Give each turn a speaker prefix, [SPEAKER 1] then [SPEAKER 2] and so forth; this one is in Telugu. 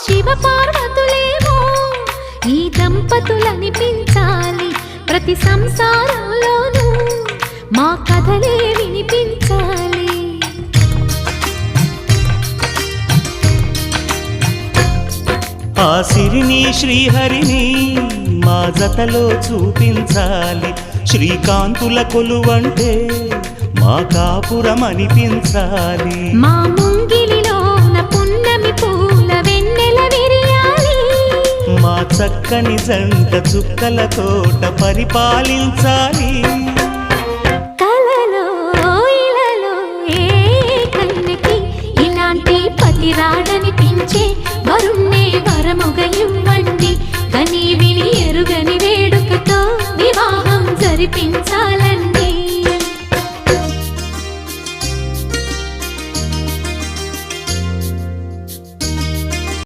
[SPEAKER 1] శివ పార్వతులేమో ఈ దంపతులనిపించాలి ప్రతి సంసారంలోనూ మా కథలే వినిపించాలి
[SPEAKER 2] ఆ సిరిని శ్రీహరిని మా జతలో చూపించాలి శ్రీకాంతుల కొలువంటే మా కాపురం అనిపించాలి
[SPEAKER 1] మా ముంగిలిలోన పున్నమి పూల వెన్నెల విరియాలి
[SPEAKER 2] మా చక్కని జంట చుక్కల తోట పరిపాలించాలి